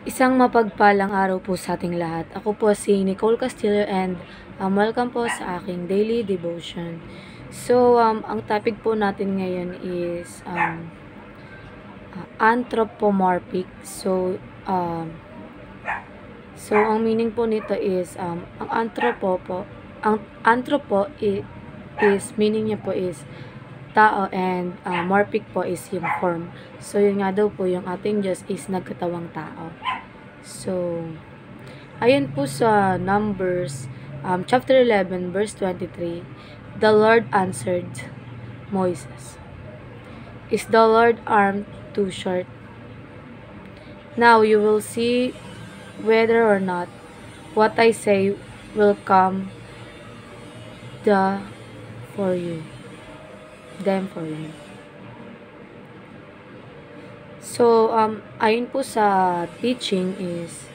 Isang mapagpalang araw po sa ating lahat. Ako po si Nicole Castillo and welcome po sa aking daily devotion. So, ang topic po natin ngayon is anthropomorphic. So, ang meaning po nito is ang is meaning niya po is tao and morphic po is yung form. So, yun nga daw po yung ating Diyos is nagkatawang tao. So, ayon po sa Numbers chapter 11 verse 23, the Lord answered Moses, "Is the Lord arm too short? Now you will see whether or not what I say will come the for you, them for you." So, ayon po sa teaching is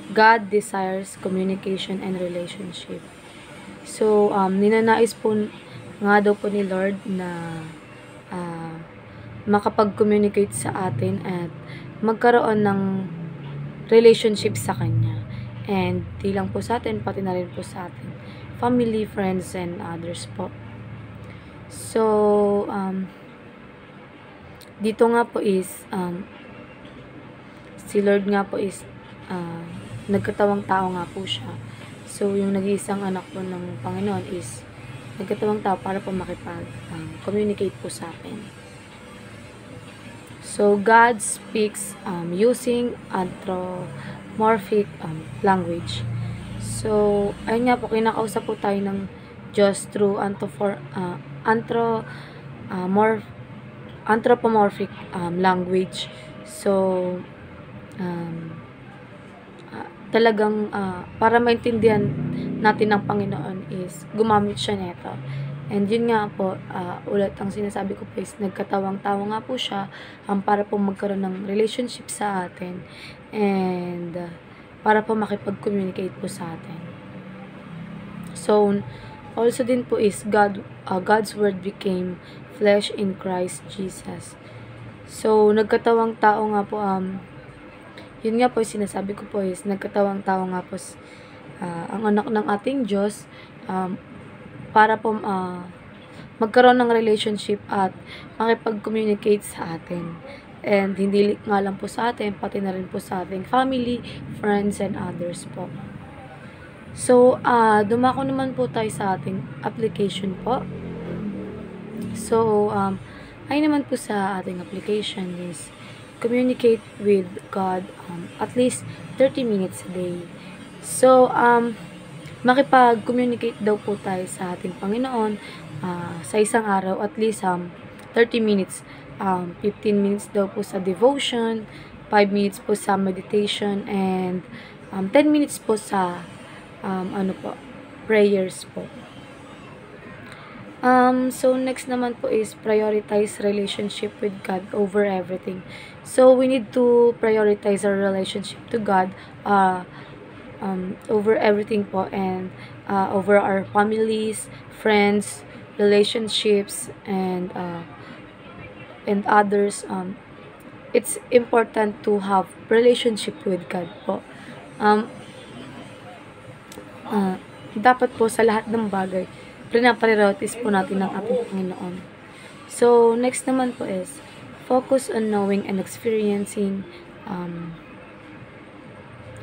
God desires communication and relationship. So, ninanais po nga daw po ni Lord na makapag-communicate sa atin at magkaroon ng relationship sa Kanya. And di lang po sa atin, pati na rin po sa atin family, friends, and others po. So, dito nga po is si Lord nga po is nagkatawang tao nga po siya. So, yung nag-iisang anak po ng Panginoon is nagkatawang tao para po makipag-communicate po sa atin. So, God speaks using anthropomorphic language. So, ayun nga po, kinakausap po tayo ng Diyos through anthropomorphic language. So, talagang para maintindihan natin ng Panginoon is gumamit siya nito. And yun nga po, ulit ang sinasabi ko po is nagkatawang tao nga po siya para po magkaroon ng relationship sa atin and para po makipag-communicate po sa atin. So, also din po is God's word became flesh in Christ Jesus. So, nagkatawang tao nga po, yun nga po sinasabi ko po is nagkatawang tao nga po ang anak ng ating Diyos para po magkaroon ng relationship at makipag-communicate sa atin. And hindi nga lang po sa atin, pati na rin po sa ating family, friends, and others po. So, dumako naman po tayo sa ating application po. So, ay naman po sa ating application is communicate with God at least 30 minutes a day. So, makipag-communicate daw po tayo sa ating Panginoon sa isang araw at least 30 minutes. 15 minutes daw po sa devotion, 5 minutes po sa meditation, and 10 minutes po sa prayers po. So, next naman po is prioritize relationship with God over everything. So, we need to prioritize our relationship to God over everything po, and over our families, friends, relationships, and others. It's important to have relationship with God po. Dapat po sa lahat ng bagay pinapriorities po natin ng ating Panginoon. So, next naman po is focus on knowing and experiencing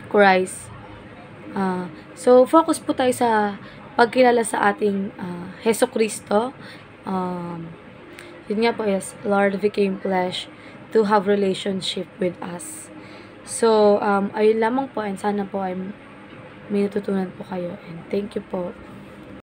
Christ. So, focus po tayo sa pagkilala sa ating Heso Kristo. Yun nga po is Lord became flesh to have relationship with us. So, ayun lamang po, and sana po ay may natutunan po kayo, and thank you po.